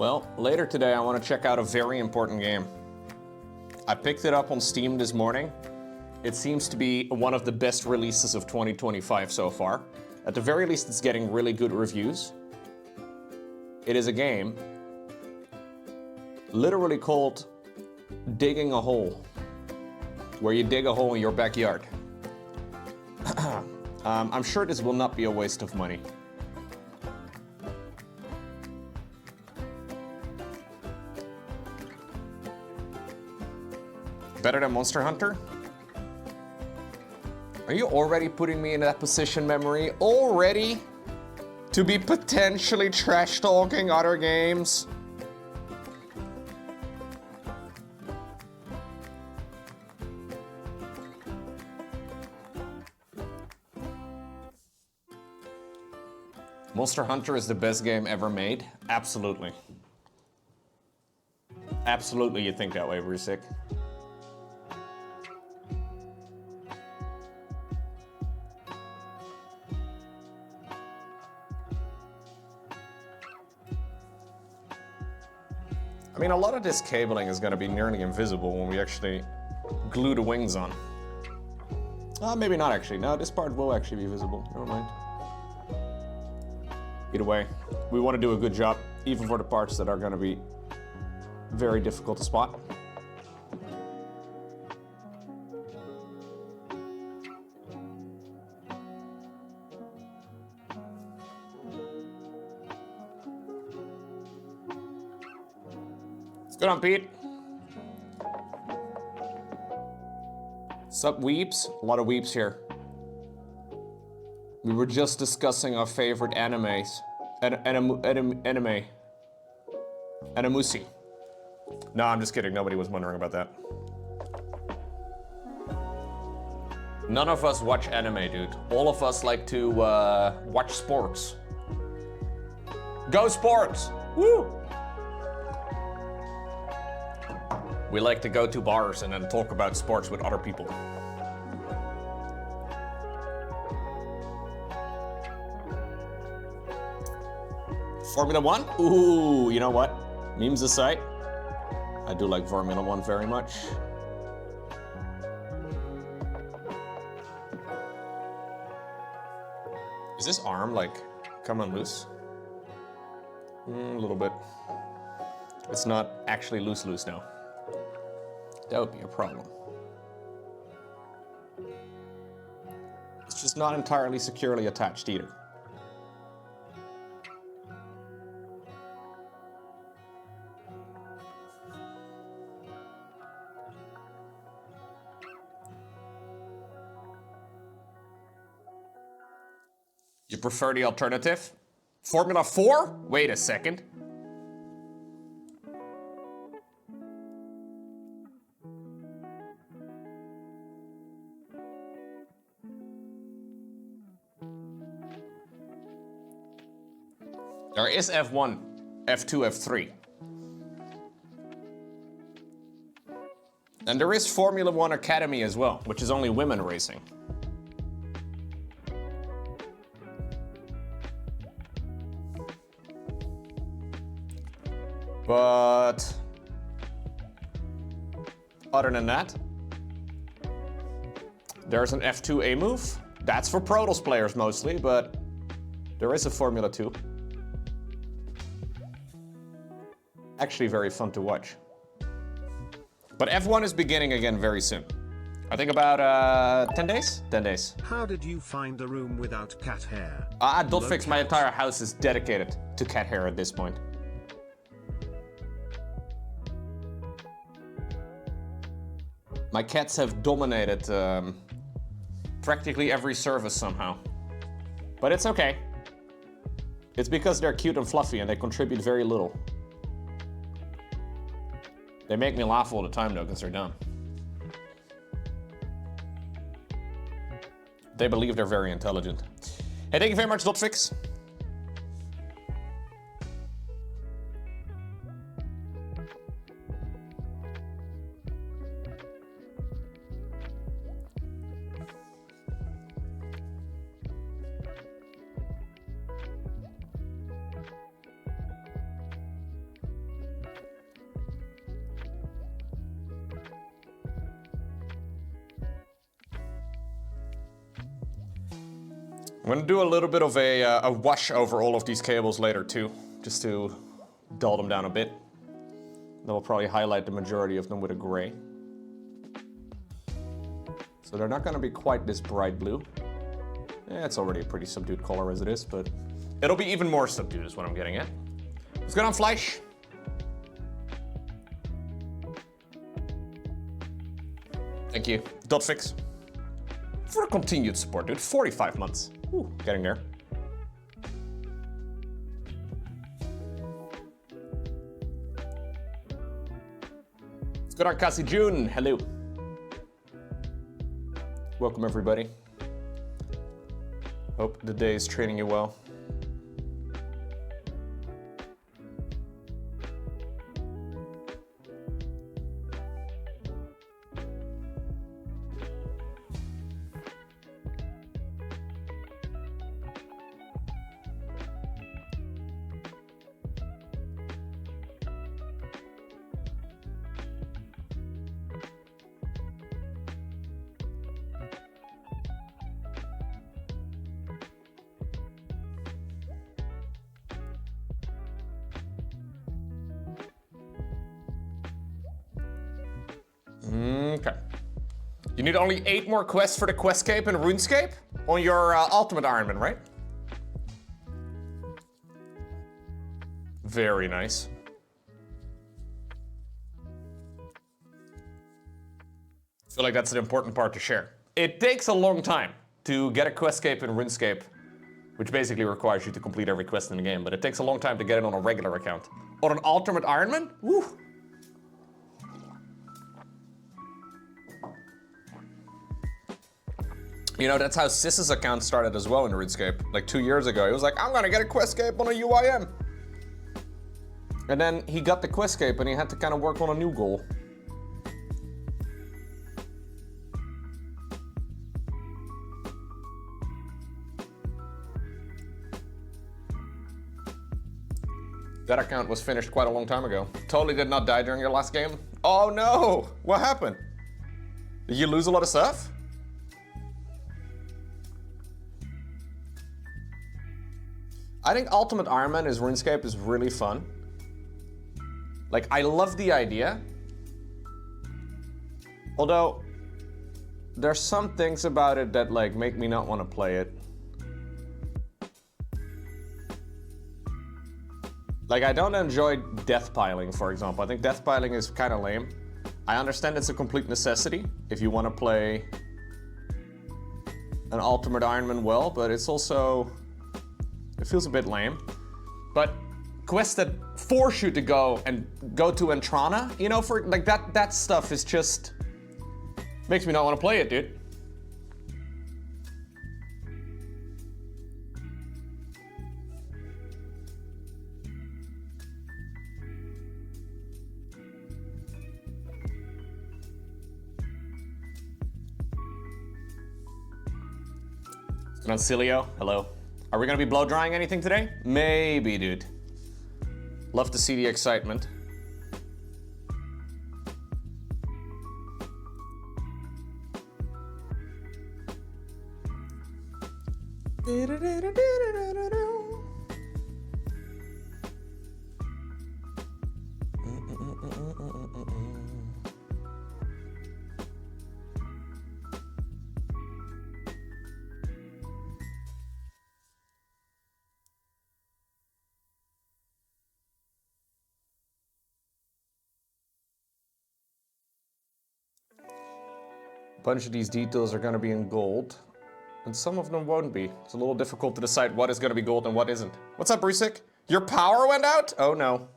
Well, later today I want to check out a very important game. I picked it up on Steam this morning. It seems to be one of the best releases of 2025 so far. At the very least, it's getting really good reviews. It is a game literally called Digging a Hole, where you dig a hole in your backyard. I'm sure this will not be a waste of money. Better than Monster Hunter? Are you already putting me in that position, Memory? Already? To be potentially trash-talking other games? Monster Hunter is the best game ever made? Absolutely. Absolutely you think that way, Rusik. I mean, a lot of this cabling is going to be nearly invisible when we actually glue the wings on. Maybe not actually. No, this part will actually be visible. Never mind. Either way, we want to do a good job, even for the parts that are going to be very difficult to spot. Good on, Pete. Sup, weeps? A lot of weeps here. We were just discussing our favorite animes. Anime. Animusi. No, I'm just kidding. Nobody was wondering about that. None of us watch anime, dude. All of us like to watch sports. Go sports! Woo! We like to go to bars and then talk about sports with other people. Formula One? Ooh, you know what? Memes aside, I do like Formula One very much. Is this arm like coming loose? A little bit. It's not actually loose now. That would be a problem. It's just not entirely securely attached either. You prefer the alternative? Formula 4? Wait a second. There is F1, F2, F3. And there is Formula One Academy as well, which is only women racing. But other than that, there's an F2A move. That's for Protoss players mostly, but there is a Formula 2. Actually very fun to watch. But F1 is beginning again very soon. I think about 10 days? 10 days. How did you find a room without cat hair? Dotfix, my entire house is dedicated to cat hair at this point. My cats have dominated practically every service somehow. But it's okay. It's because they're cute and fluffy and they contribute very little. They make me laugh all the time though, because they're dumb. They believe they're very intelligent. Hey, thank you very much, Dotfix. I'm gonna do a little bit of a wash over all of these cables later too, just to dull them down a bit. Then we'll probably highlight the majority of them with a gray. So they're not gonna be quite this bright blue. It's already a pretty subdued color as it is, but it'll be even more subdued is what I'm getting at. What's going on, Fleisch? Thank you, Dotfix, for continued support, dude. 45 months. Ooh, getting there. What's going on, Cassie June? Hello. Welcome, everybody. Hope the day is treating you well. Okay. You need only 8 more quests for the Questscape and RuneScape on your Ultimate Ironman, right? Very nice. I feel like that's an important part to share. It takes a long time to get a Questscape and RuneScape, which basically requires you to complete every quest in the game, but it takes a long time to get it on a regular account. On an Ultimate Ironman? Woo! You know, that's how Sis's account started as well in RuneScape. Like 2 years ago, he was like, I'm gonna get a Questscape on a UIM. And then he got the Questscape and he had to kind of work on a new goal. That account was finished quite a long time ago. Totally did not die during your last game. Oh no, what happened? Did you lose a lot of stuff? I think Ultimate Ironman is RuneScape is really fun. Like, I love the idea. Although, there's some things about it that like make me not want to play it. Like, I don't enjoy death piling, for example. I think death piling is kind of lame. I understand it's a complete necessity if you want to play an Ultimate Ironman well, but it's also... it feels a bit lame. But quests that force you to go to Entrana, you know, for like that stuff is just makes me not want to play it, dude. Concilio, hello. Are we gonna be blow drying anything today? Maybe, dude. Love to see the excitement. A bunch of these details are going to be in gold, and some of them won't be. It's a little difficult to decide what is going to be gold and what isn't. What's up, Brusik? Your power went out? Oh no.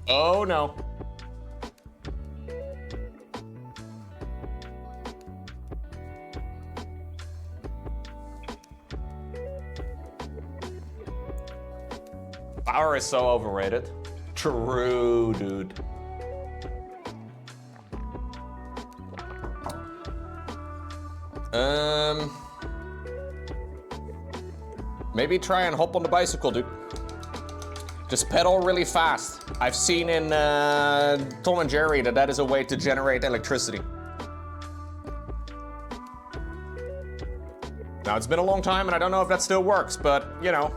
Oh no. Power is so overrated. True, dude. Maybe try and hop on the bicycle, dude. Just pedal really fast. I've seen in Tom and Jerry that is a way to generate electricity. Now, it's been a long time and I don't know if that still works, but, you know,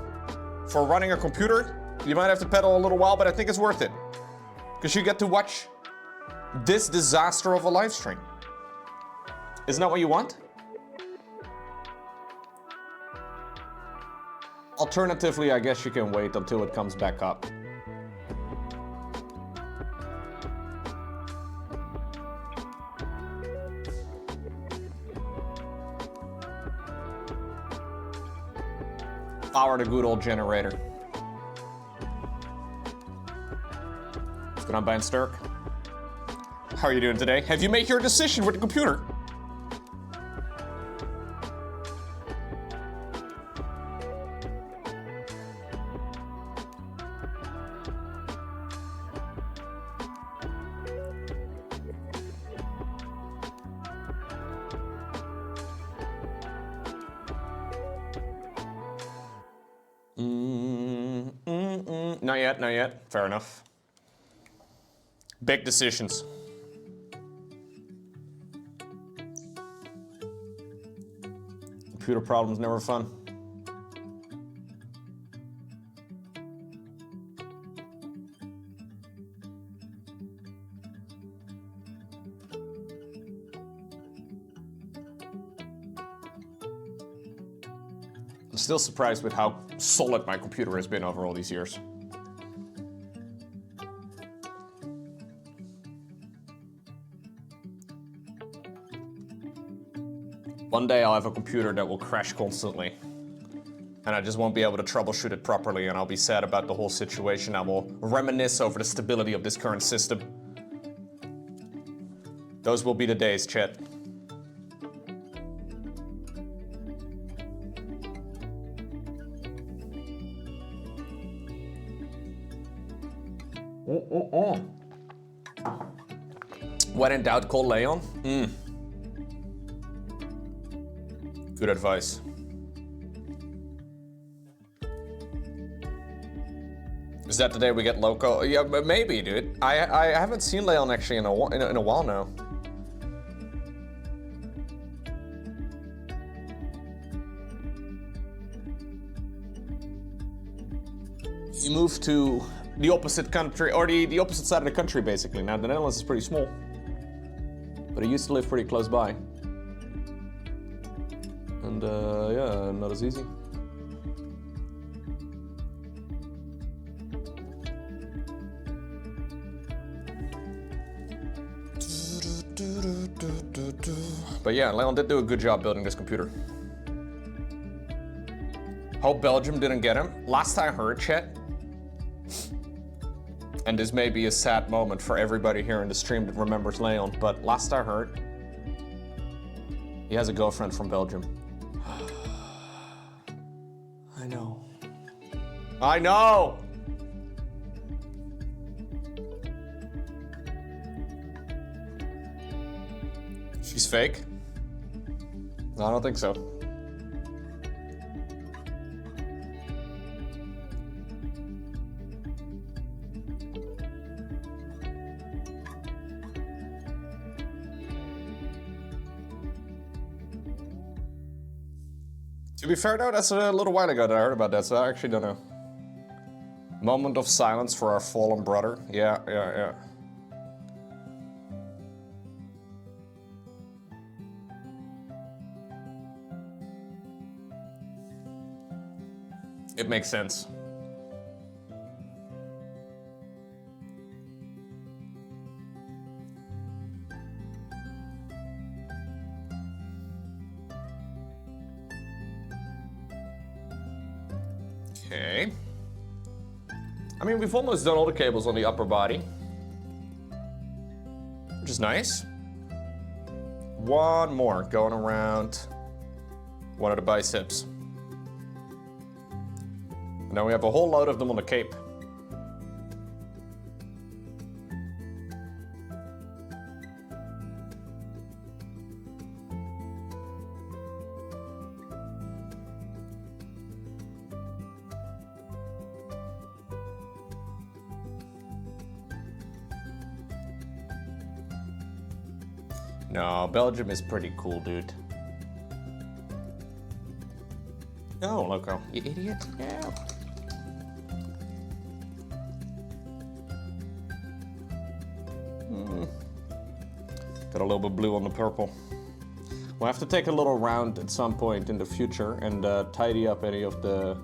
for running a computer, you might have to pedal a little while, but I think it's worth it. Because you get to watch this disaster of a live stream. Isn't that what you want? Alternatively, I guess you can wait until it comes back up. Power the good old generator. What's going on, Ben Sturk? How are you doing today? Have you made your decision with the computer? Not yet, not yet. Fair enough. Big decisions. Computer problems never fun. I'm still surprised with how solid my computer has been over all these years. One day I'll have a computer that will crash constantly. And I just won't be able to troubleshoot it properly, and I'll be sad about the whole situation. I will reminisce over the stability of this current system. Those will be the days, chat. When in doubt, call Leon. Good advice. Is that the day we get Lowko? Yeah, but maybe, dude. I haven't seen Leon actually in a while now. He moved to the opposite country, or the opposite side of the country, basically. Now, the Netherlands is pretty small, but he used to live pretty close by. And yeah, not as easy. But yeah, Leon did do a good job building this computer. Hope Belgium didn't get him. Last I heard, chat, and this may be a sad moment for everybody here in the stream that remembers Leon, but last I heard, he has a girlfriend from Belgium. I know. I know! She's fake? No, I don't think so. To be fair though, that's a little while ago that I heard about that, so I actually don't know. Moment of silence for our fallen brother. Yeah. It makes sense. Okay. I mean, we've almost done all the cables on the upper body, which is nice. One more going around one of the biceps. Now we have a whole load of them on the cape. No, Belgium is pretty cool, dude. No, Lowko, you idiot. Yeah. Got a little bit blue on the purple. We'll have to take a little round at some point in the future and tidy up any of the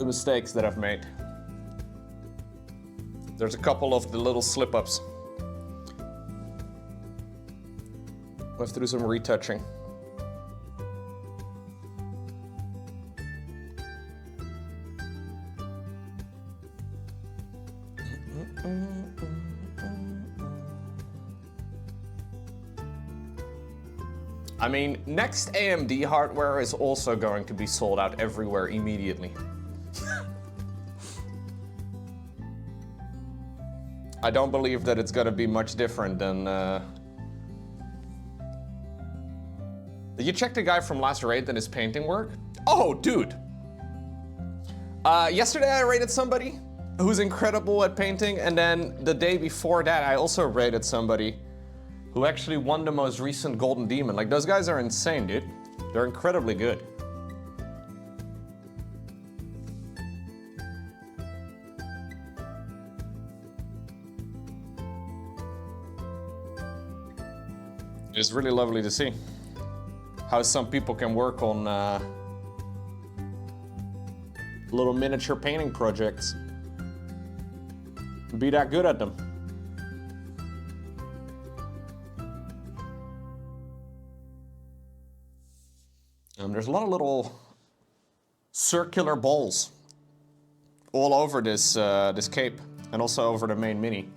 mistakes that I've made. There's a couple of the little slip-ups. We'll have to do some retouching. I mean, next AMD hardware is also going to be sold out everywhere immediately. I don't believe that it's going to be much different than... Did you check the guy from last raid and his painting work? Oh, dude! Yesterday I raided somebody who's incredible at painting, and then the day before that I also raided somebody who actually won the most recent Golden Demon. Like, those guys are insane, dude. They're incredibly good. It's really lovely to see how some people can work on little miniature painting projects and be that good at them. There's a lot of little circular balls all over this this cape and also over the main mini,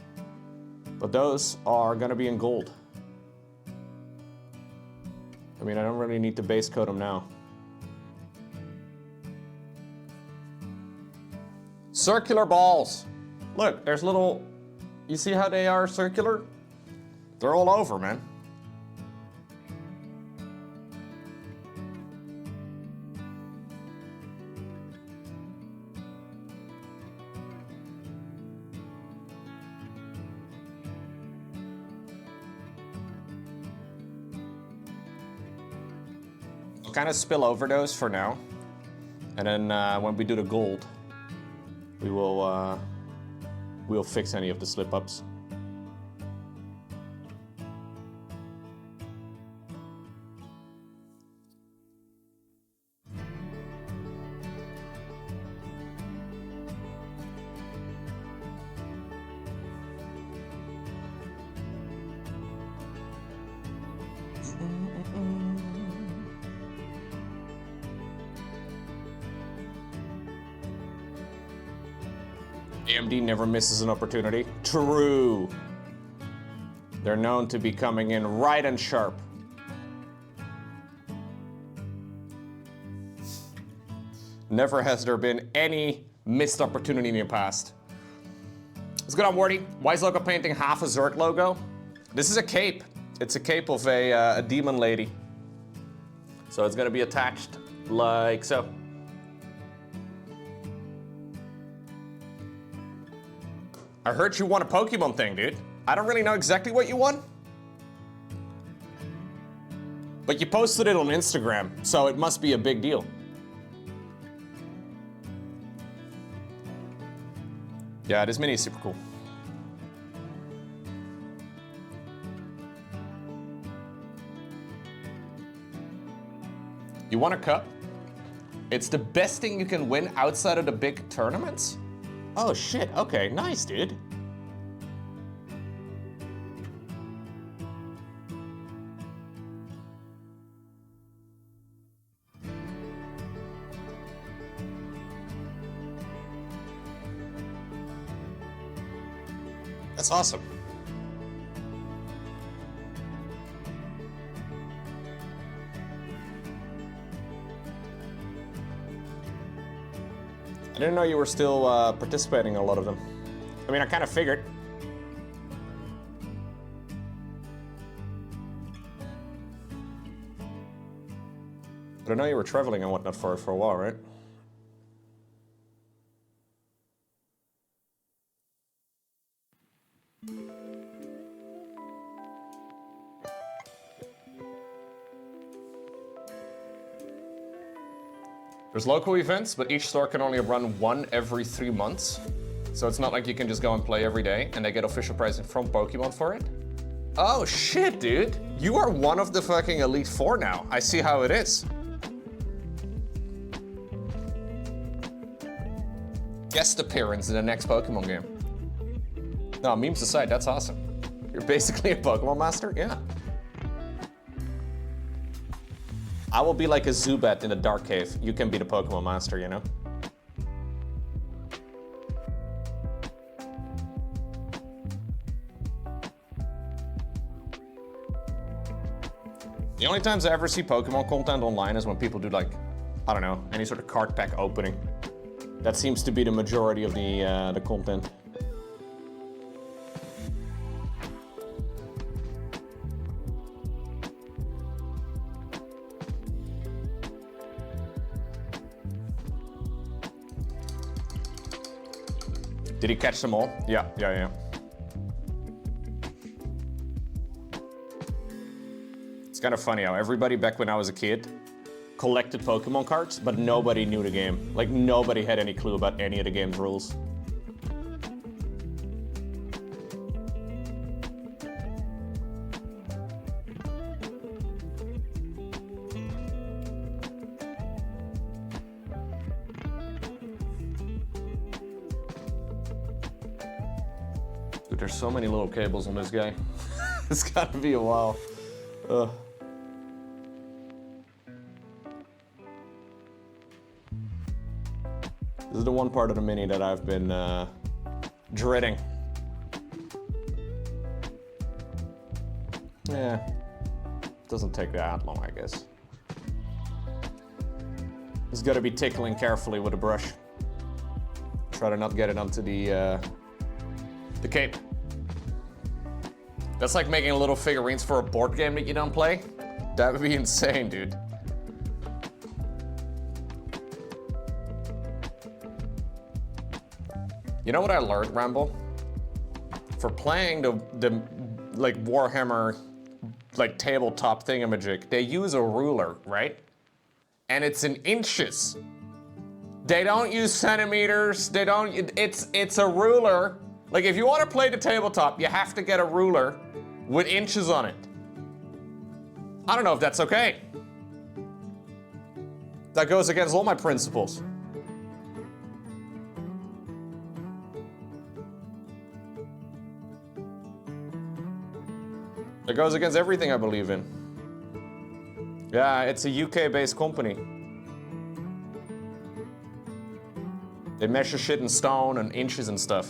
but those are gonna be in gold. I mean, I don't really need to base coat them now. Circular balls. Look, there's little, you see how they are circular? They're all over, man. Kind of spill over those for now, and then when we do the gold, we will we'll fix any of the slip-ups. AMD never misses an opportunity. True. They're known to be coming in right and sharp. Never has there been any missed opportunity in the past. What's good on Wardy? Why is Lowko painting half a Zerg logo? This is a cape. It's a cape of a demon lady. So it's gonna be attached like so. I heard you won a Pokemon thing, dude. I don't really know exactly what you won. But you posted it on Instagram, so it must be a big deal. Yeah, this mini is super cool. You want a cup? It's the best thing you can win outside of the big tournaments? Oh shit, okay, nice, dude. That's awesome. I didn't know you were still participating in a lot of them. I mean, I kind of figured. But I know you were traveling and whatnot for a while, right? There's local events, but each store can only run one every 3 months. So it's not like you can just go and play every day, and they get official pricing from Pokemon for it. Oh shit, dude. You are one of the fucking Elite Four now. I see how it is. Guest appearance in the next Pokemon game. No, memes aside, that's awesome. You're basically a Pokemon master? Yeah. I will be like a Zubat in a dark cave. You can be the Pokemon master, you know? The only times I ever see Pokemon content online is when people do like, I don't know, any sort of card pack opening. That seems to be the majority of the content. Did he catch them all? Yeah. It's kind of funny how everybody back when I was a kid collected Pokemon cards, but nobody knew the game. Like, nobody had any clue about any of the game's rules. Dude, there's so many little cables on this guy. It's gotta be a while. Ugh. This is the one part of the mini that I've been dreading. Yeah, doesn't take that long, I guess. Just gotta be tickling carefully with a brush. Try to not get it onto the cape. That's like making little figurines for a board game that you don't play. That would be insane, dude. You know what I learned, Ramble? For playing the like Warhammer like tabletop thingamajig, they use a ruler, right? And it's in inches. They don't use centimeters. They don't. It's a ruler. Like if you want to play the tabletop, you have to get a ruler with inches on it. I don't know if that's okay. That goes against all my principles. It goes against everything I believe in. Yeah, it's a UK-based company. They measure shit in stone and inches and stuff.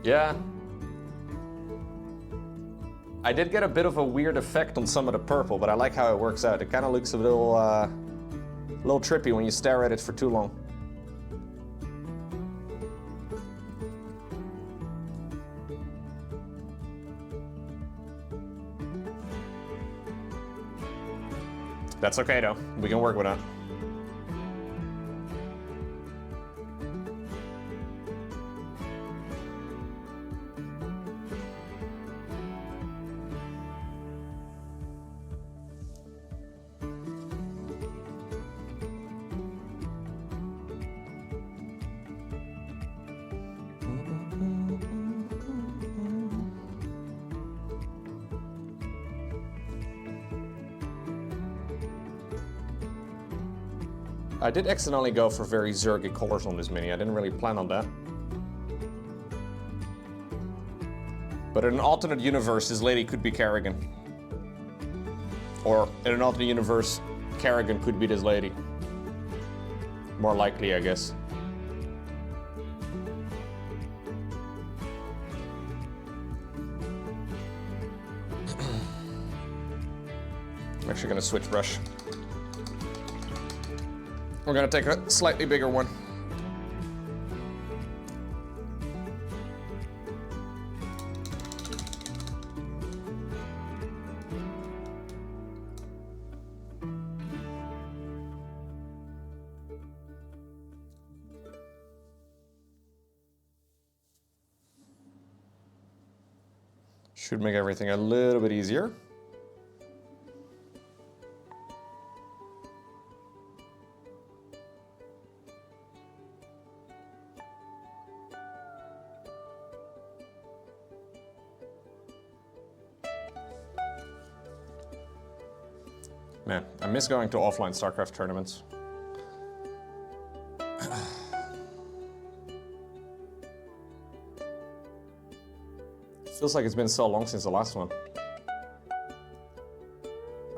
Yeah. I did get a bit of a weird effect on some of the purple, but I like how it works out. It kind of looks a little trippy when you stare at it for too long. That's okay though. We can work with that. I did accidentally go for very Zergy colors on this mini. I didn't really plan on that. But in an alternate universe, this lady could be Kerrigan. Or in an alternate universe, Kerrigan could be this lady. More likely, I guess. I'm actually gonna switch brush. We're gonna take a slightly bigger one. Should make everything a little bit easier. Man, I miss going to offline StarCraft tournaments. Feels like it's been so long since the last one.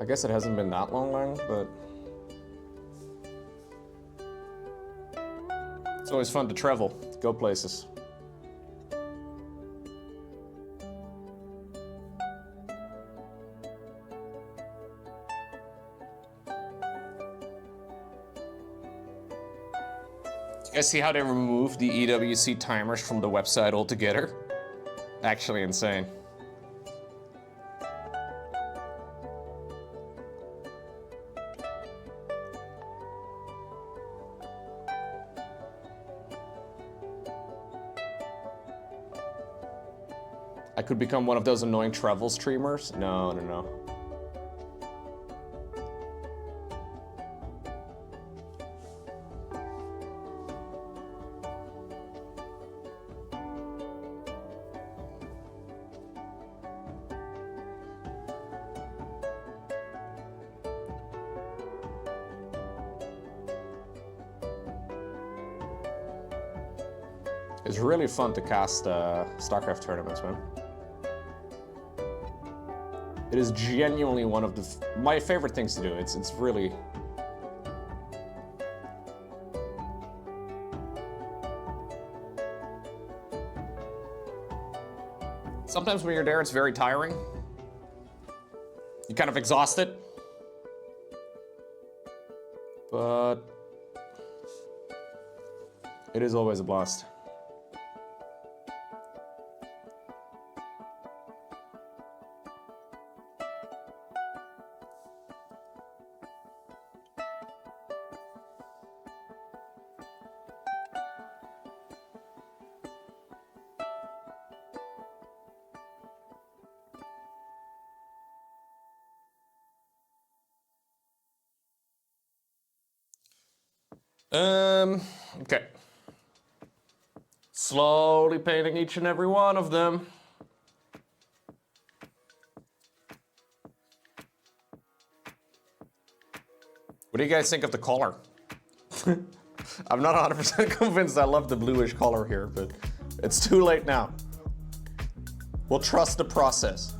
I guess it hasn't been that long, but it's always fun to travel, go places. You guys see how they removed the EWC timers from the website altogether? Actually insane. I could become one of those annoying travel streamers? No, no, no. It's really fun to cast StarCraft tournaments, man. It is genuinely one of my favorite things to do. It's really... Sometimes when you're there, it's very tiring. You're kind of exhausted. But it is always a blast. Okay. Slowly painting each and every one of them. What do you guys think of the color? I'm not 100% convinced I love the bluish color here, but it's too late now. We'll trust the process.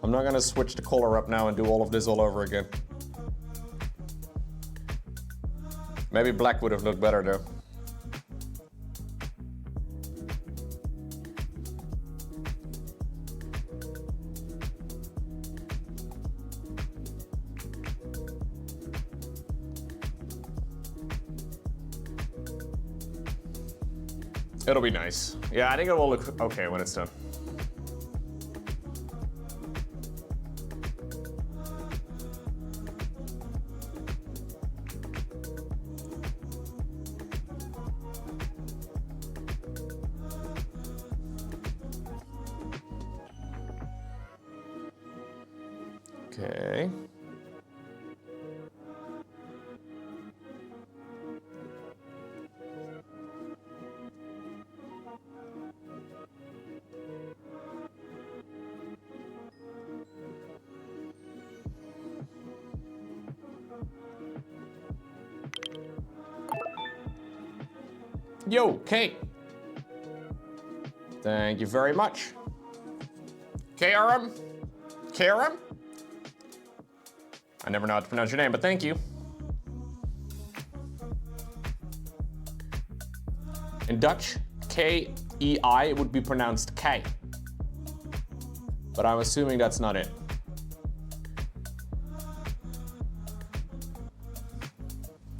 I'm not gonna switch the color up now and do all of this all over again. Maybe black would have looked better though. It'll be nice. Yeah, I think it will look okay when it's done. Okay. Yo, Kate. Thank you very much. KRM? KRM? I never know how to pronounce your name, but thank you. In Dutch, K-E-I would be pronounced K. But I'm assuming that's not it.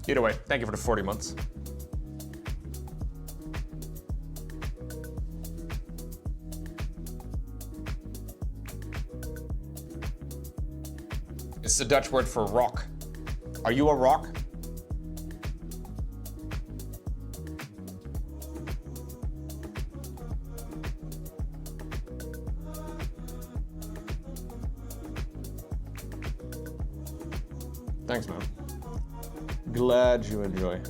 Either way, thank you for the 40 months. It's the Dutch word for rock. Are you a rock? Thanks, man. Glad you enjoy.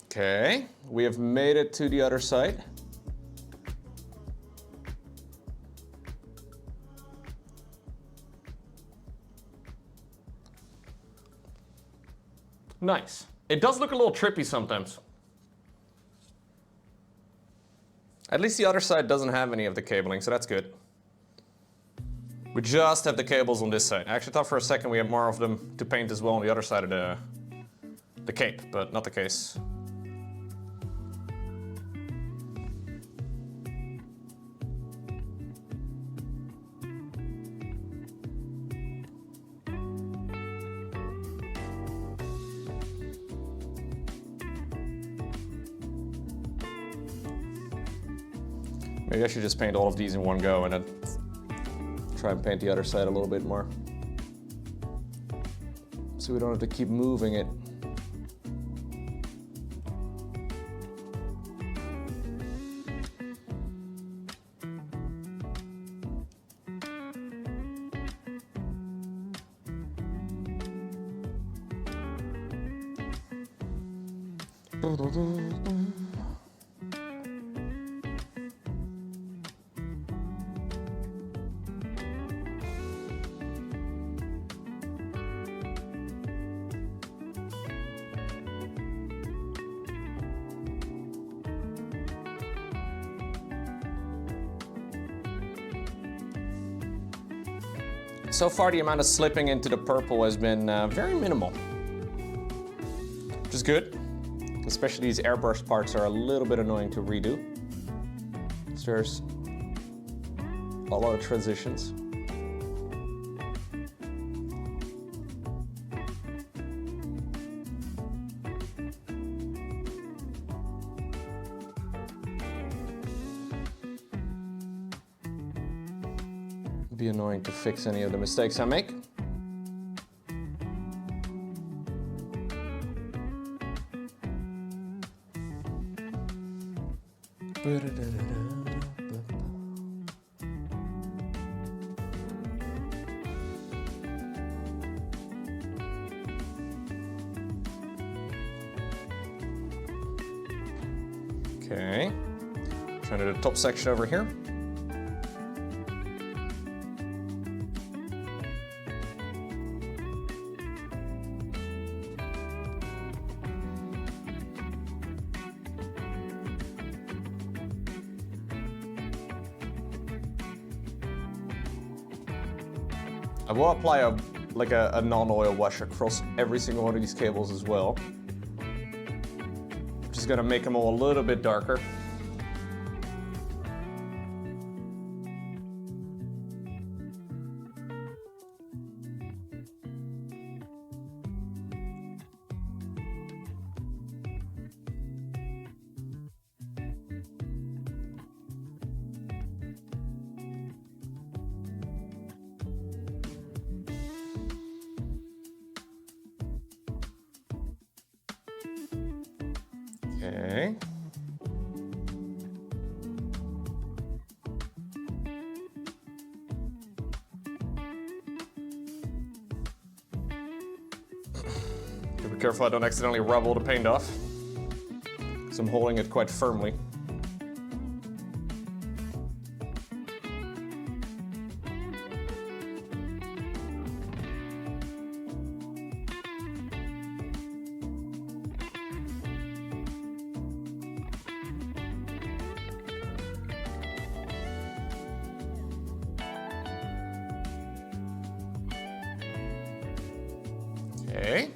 Okay, we have made it to the other side. Nice. It does look a little trippy sometimes. At least the other side doesn't have any of the cabling, so that's good. We just have the cables on this side. I actually thought for a second we had more of them to paint as well on the other side of the cape, but not the case. Maybe I should just paint all of these in one go and then try and paint the other side a little bit more. So we don't have to keep moving it. So far, the amount of slipping into the purple has been very minimal, which is good. Especially these airburst parts are a little bit annoying to redo. So there's a lot of transitions. Be annoying to fix any of the mistakes I make. Okay, trying to do the top section over here. I will apply a non-oil wash across every single one of these cables as well, which is going to make them all a little bit darker. Okay. Gotta be careful I don't accidentally rub all the paint off, because I'm holding it quite firmly. Okay.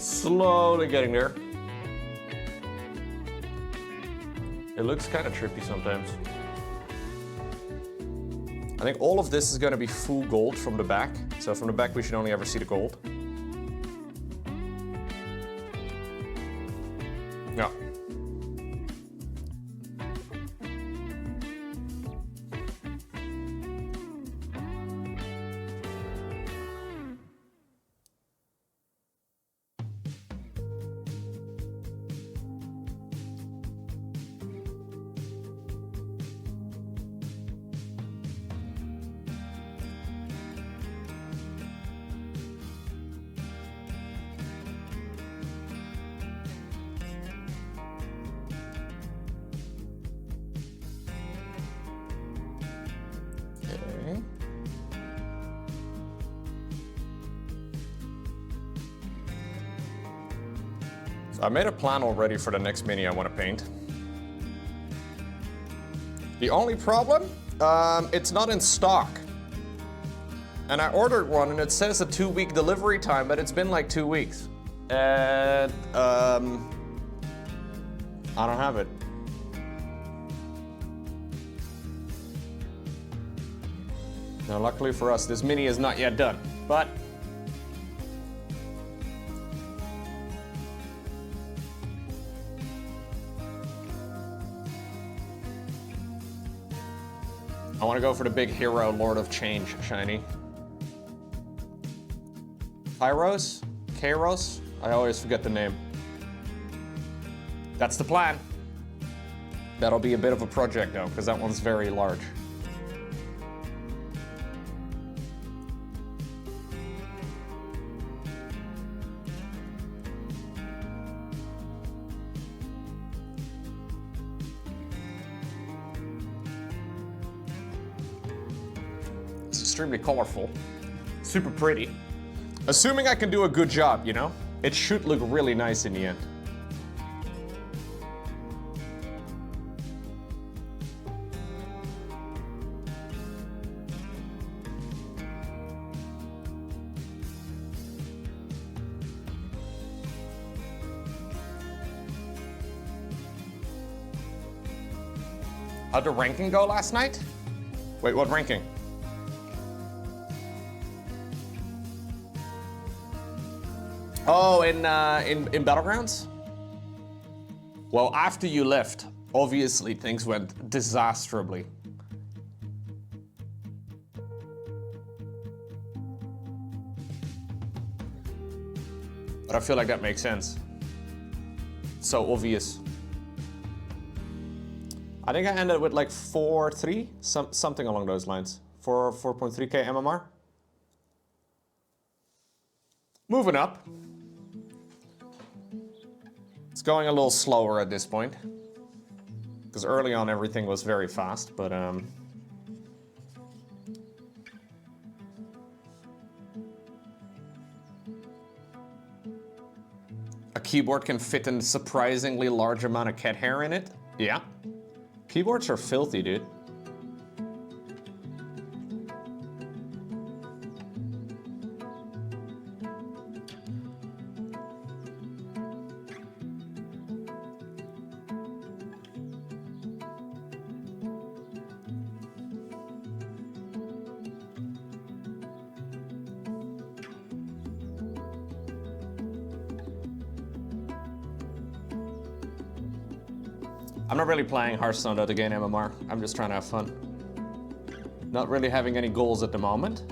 Slowly getting there. It looks kind of trippy sometimes. I think all of this is going to be full gold from the back. So from the back we should only ever see the gold. Yeah. So I made a plan already for the next mini I want to paint. The only problem, it's not in stock. And I ordered one and it says a 2-week delivery time, but it's been like 2 weeks. And I don't have it. Now luckily for us, this mini is not yet done, but I want to go for the big hero, Lord of Change, shiny. Kairos? Kairos? I always forget the name. That's the plan. That'll be a bit of a project though, because that one's very large. Extremely colorful, super pretty. Assuming I can do a good job, you know? It should look really nice in the end. How'd the ranking go last night? Wait, what ranking? Oh, in Battlegrounds? Well, after you left, obviously things went disastrously. But I feel like that makes sense. It's so obvious. I think I ended with like 4.3, something along those lines. 4.3k MMR. Moving up. It's going a little slower at this point. Because early on everything was very fast, but a keyboard can fit a surprisingly large amount of cat hair in it. Yeah. Keyboards are filthy, dude. I'm not really playing Hearthstone to gain MMR. I'm just trying to have fun. Not really having any goals at the moment,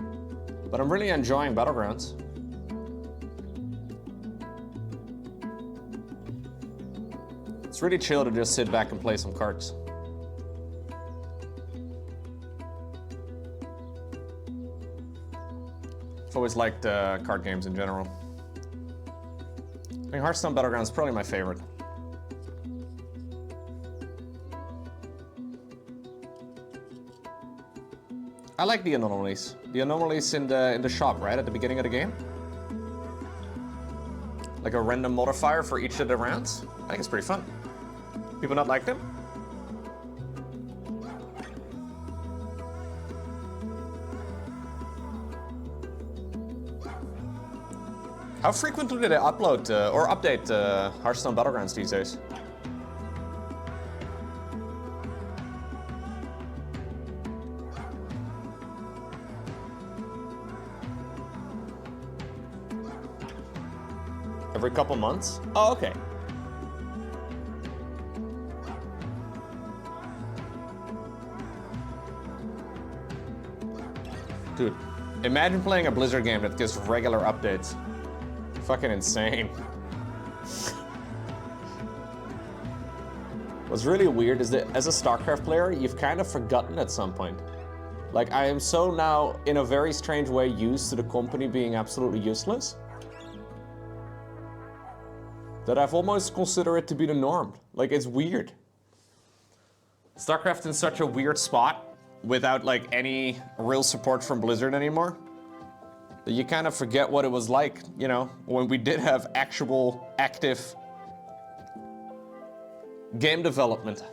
but I'm really enjoying Battlegrounds. It's really chill to just sit back and play some cards. I've always liked card games in general. I think Hearthstone Battlegrounds is probably my favorite. I like the anomalies. The anomalies in the shop, right? At the beginning of the game? Like a random modifier for each of the rounds? I think it's pretty fun. People not like them? How frequently do they upload or update Hearthstone Battlegrounds these days? Every couple months? Oh, okay. Dude, imagine playing a Blizzard game that gets regular updates. Fucking insane. What's really weird is that as a StarCraft player, you've kind of forgotten at some point. Like, I am so now, in a very strange way, used to the company being absolutely useless, that I've almost considered it to be the norm. Like, it's weird. StarCraft's in such a weird spot without like any real support from Blizzard anymore, that you kind of forget what it was like, you know, when we did have actual, active game development.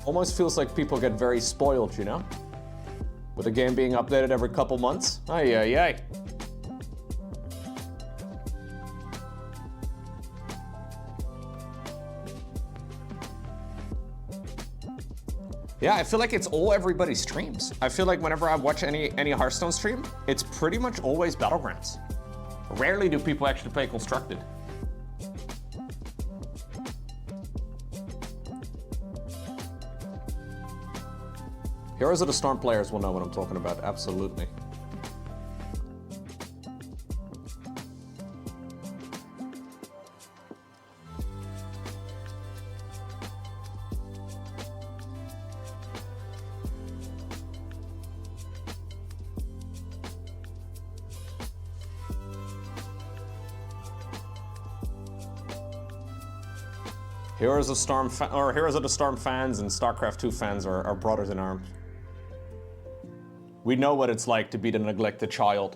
Almost feels like people get very spoiled, you know? With the game being updated every couple months. Ay, ay, ay. Yeah, I feel like it's all everybody's streams. I feel like whenever I watch any Hearthstone stream, it's pretty much always Battlegrounds. Rarely do people actually play Constructed. Heroes of the Storm players will know what I'm talking about, absolutely. Heroes of the Storm fans and StarCraft 2 fans are brothers in arms. We know what it's like to be the neglected child.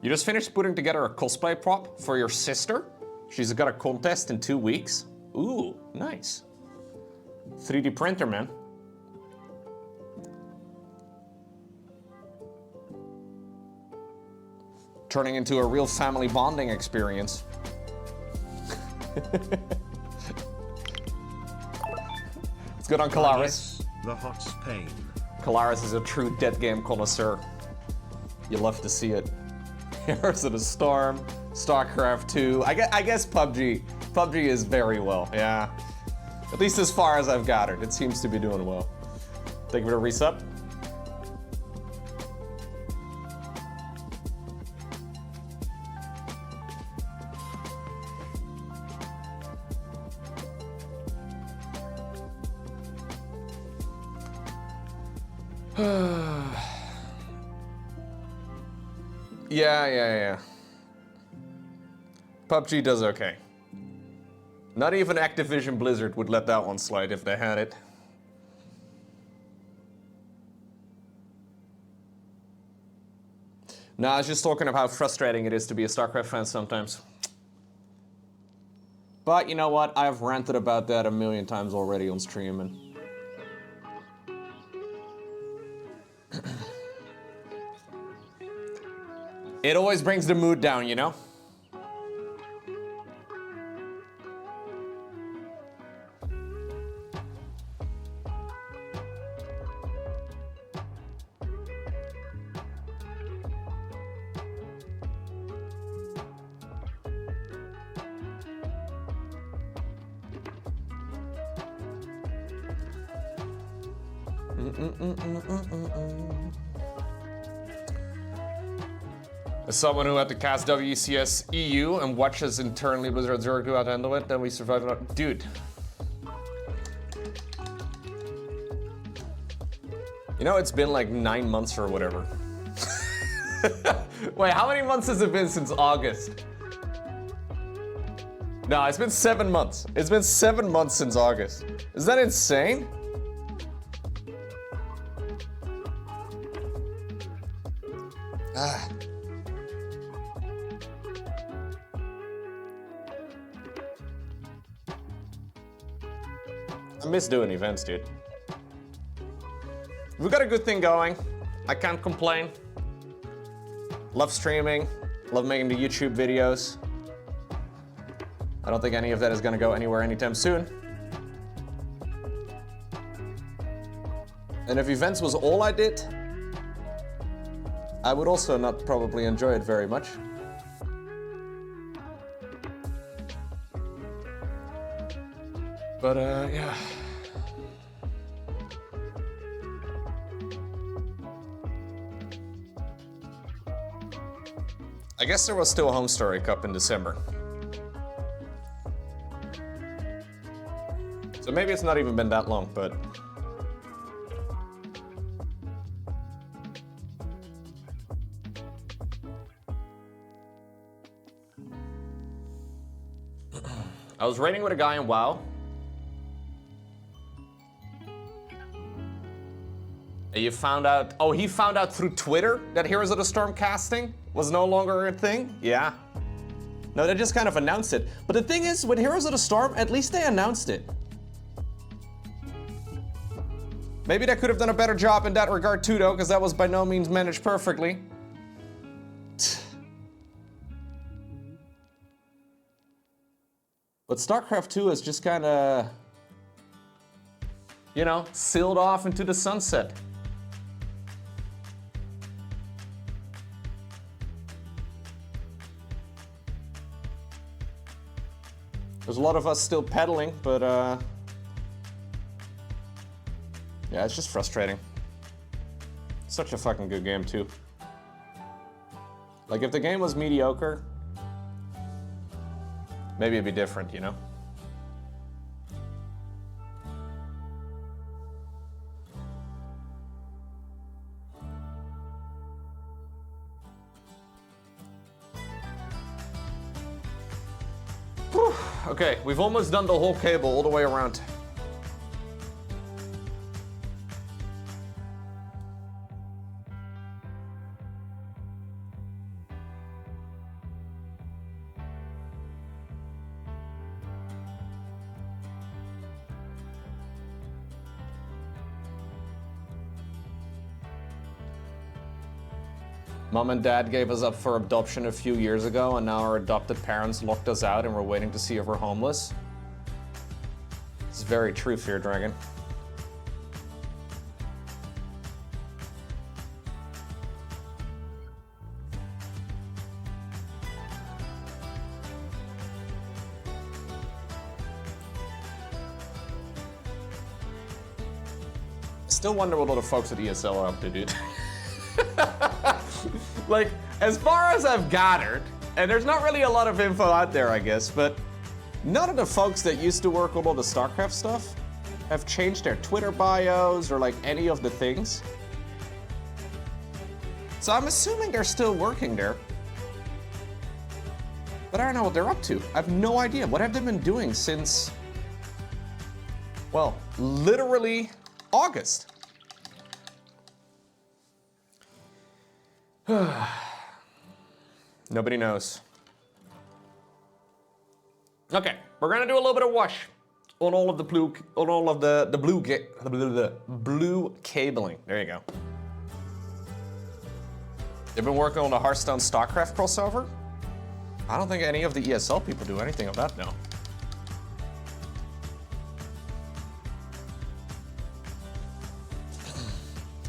You just finished putting together a cosplay prop for your sister? She's got a contest in 2 weeks. Ooh, nice. 3D printer, man. Turning into a real family bonding experience. It's good on Kalaris. The hot pain. Kalaris is a true dead game connoisseur. You love to see it. Heroes of the Storm, StarCraft 2. I guess PUBG. PUBG is very well, yeah. At least as far as I've gathered, it seems to be doing well. Thank you for the resub. Yeah. PUBG does okay. Not even Activision Blizzard would let that one slide if they had it. No, I was just talking about how frustrating it is to be a StarCraft fan sometimes. But you know what? I've ranted about that a million times already on stream, and it always brings the mood down, you know? As someone who had to cast WCS EU and watches internally Blizzard Zurich do how to handle it, then we survived it. Dude. You know, it's been like 9 months or whatever. Wait, how many months has it been since August? No, it's been 7 months. It's been 7 months since August. Is that insane? I miss doing events, dude. We've got a good thing going. I can't complain. Love streaming. Love making the YouTube videos. I don't think any of that is gonna go anywhere anytime soon. And if events was all I did, I would also not probably enjoy it very much. But yeah. I guess there was still a Home Story Cup in December. So maybe it's not even been that long, but... I was raiding with a guy in WoW. And you found out, oh, he found out through Twitter that Heroes of the Storm casting was no longer a thing? Yeah. No, they just kind of announced it. But the thing is, with Heroes of the Storm, at least they announced it. Maybe they could have done a better job in that regard too, though, because that was by no means managed perfectly. But StarCraft 2 is just kind of, you know, sailed off into the sunset. There's a lot of us still pedaling, but yeah, it's just frustrating. Such a fucking good game too. Like if the game was mediocre, maybe it'd be different, you know? Whew. Okay, we've almost done the whole cable all the way around. Mom and Dad gave us up for adoption a few years ago, and now our adopted parents locked us out and we're waiting to see if we're homeless. It's very true, Fear Dragon. I still wonder what all the folks at ESL are up to, dude. Like, as far as I've gathered, and there's not really a lot of info out there, I guess, but none of the folks that used to work on all the StarCraft stuff have changed their Twitter bios or like any of the things. So I'm assuming they're still working there. But I don't know what they're up to. I have no idea. What have they been doing since, well, literally August? Nobody knows. Okay, we're gonna do a little bit of wash on all of the blue, blue cabling. There you go. They've been working on the Hearthstone StarCraft crossover. I don't think any of the ESL people do anything of that now.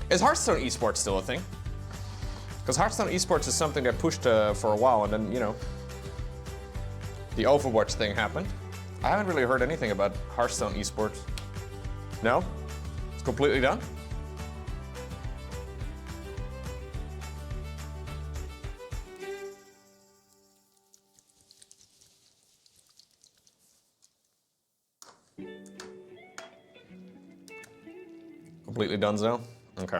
Is Hearthstone esports still a thing? Because Hearthstone esports is something that pushed for a while, and then, you know, the Overwatch thing happened. I haven't really heard anything about Hearthstone esports. No? It's completely done? Completely done, so? Okay.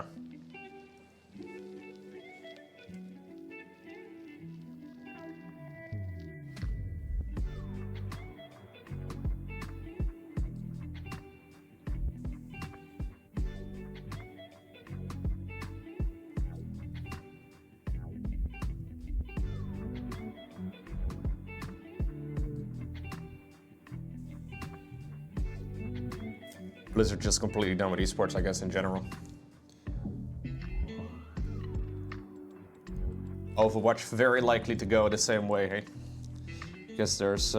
Blizzard just completely done with esports, I guess, in general. Overwatch very likely to go the same way, hey? Guess there's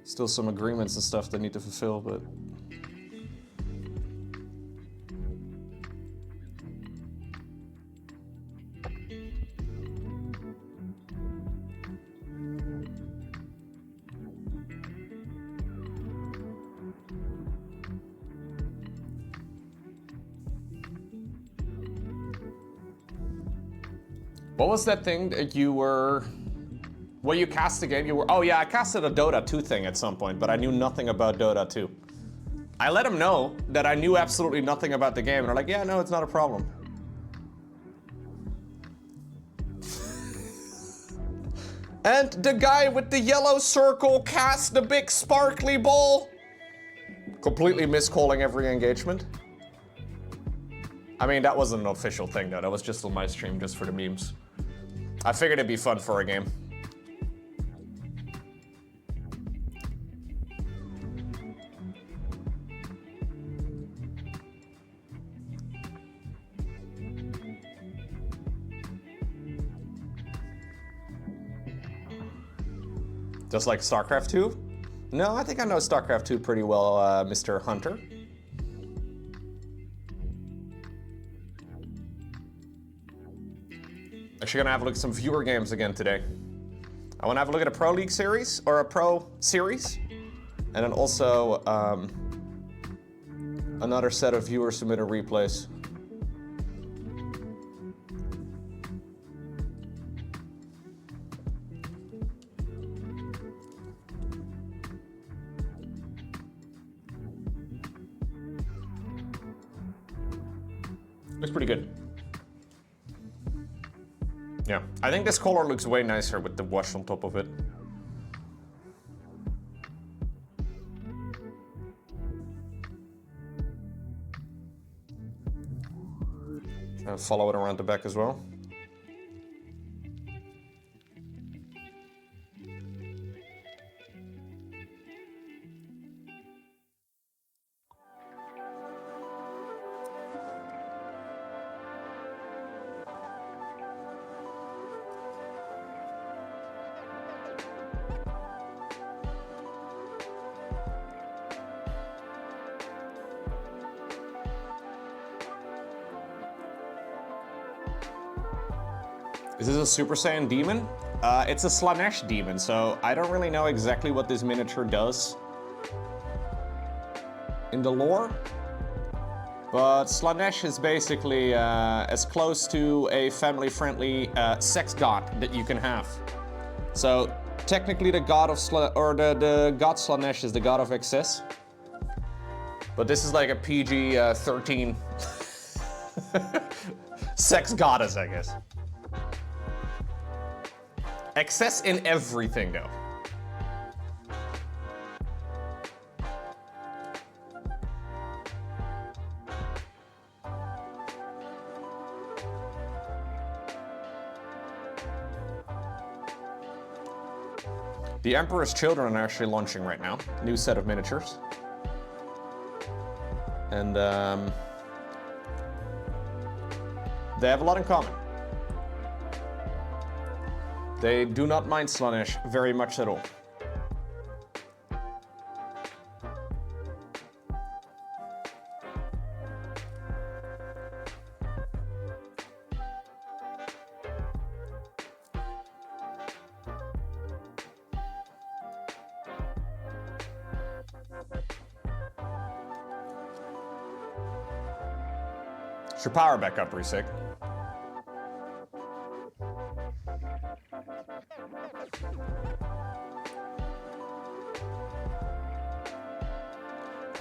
still some agreements and stuff they need to fulfill, but... What was that thing that you were... Well, you cast the game, you were... Oh yeah, I casted a Dota 2 thing at some point, but I knew nothing about Dota 2. I let them know that I knew absolutely nothing about the game, and they're like, yeah, no, it's not a problem. And the guy with the yellow circle cast the big sparkly ball. Completely miscalling every engagement. I mean, that wasn't an official thing, though. That was just on my stream, just for the memes. I figured it'd be fun for a game. Just like StarCraft 2? No, I think I know StarCraft 2 pretty well, Mr. Hunter. Actually gonna have a look at some viewer games again today. I wanna have a look at a Pro League series, or a Pro series, and then also another set of viewer submitted replays. Looks pretty good. Yeah, I think this color looks way nicer with the wash on top of it. And follow it around the back as well. Is this a Super Saiyan demon? It's a Slaanesh demon, so I don't really know exactly what this miniature does in the lore. But Slaanesh is basically as close to a family-friendly sex god that you can have. So technically the god of the god Slaanesh is the god of excess. But this is like a PG-13 sex goddess, I guess. Excess in everything, though. The Emperor's Children are actually launching right now. New set of miniatures. And they have a lot in common. They do not mind Slaanesh very much at all. Is your power back up, Resig?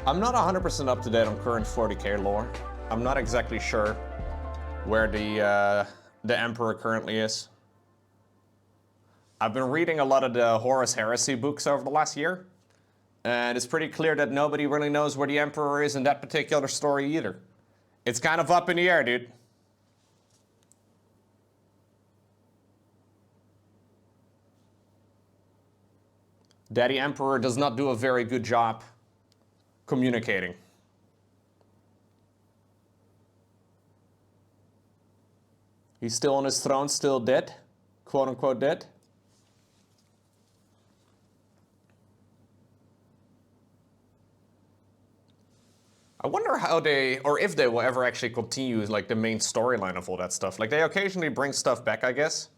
I'm not 100% up to date on current 40k lore. I'm not exactly sure where the Emperor currently is. I've been reading a lot of the Horus Heresy books over the last year, and it's pretty clear that nobody really knows where the Emperor is in that particular story either. It's kind of up in the air, dude. Daddy Emperor does not do a very good job communicating. He's still on his throne, still dead, quote unquote dead. I wonder how they, or if they will ever actually continue like the main storyline of all that stuff. Like they occasionally bring stuff back, I guess.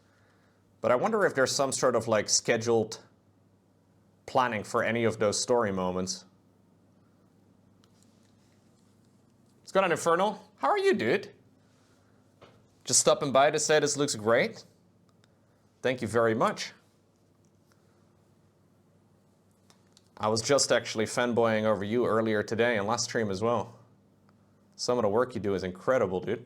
But I wonder if there's some sort of like scheduled planning for any of those story moments. What's going on, Infernal? How are you, dude? Just stopping by to say this looks great. Thank you very much. I was just actually fanboying over you earlier today and last stream as well. Some of the work you do is incredible, dude.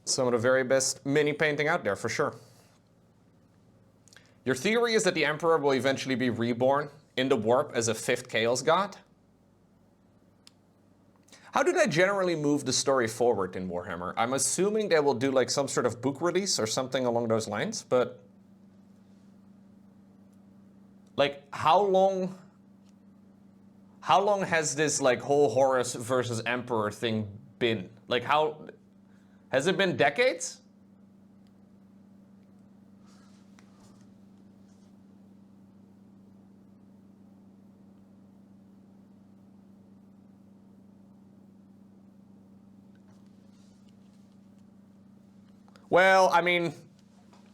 Some of the very best mini painting out there, for sure. Your theory is that the Emperor will eventually be reborn in the warp as a 5th Chaos God? How do they generally move the story forward in Warhammer? I'm assuming they will do like some sort of book release or something along those lines, but like how long has this like whole Horus versus Emperor thing been? Like how, has it been decades? Well, I mean,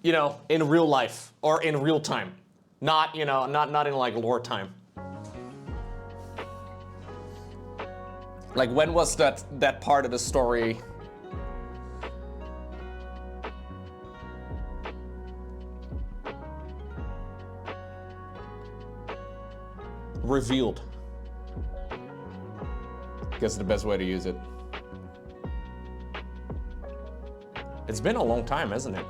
you know, in real life or in real time, not, you know, not in like lore time. Like when was that part of the story revealed? I guess the best way to use it. It's been a long time, hasn't it?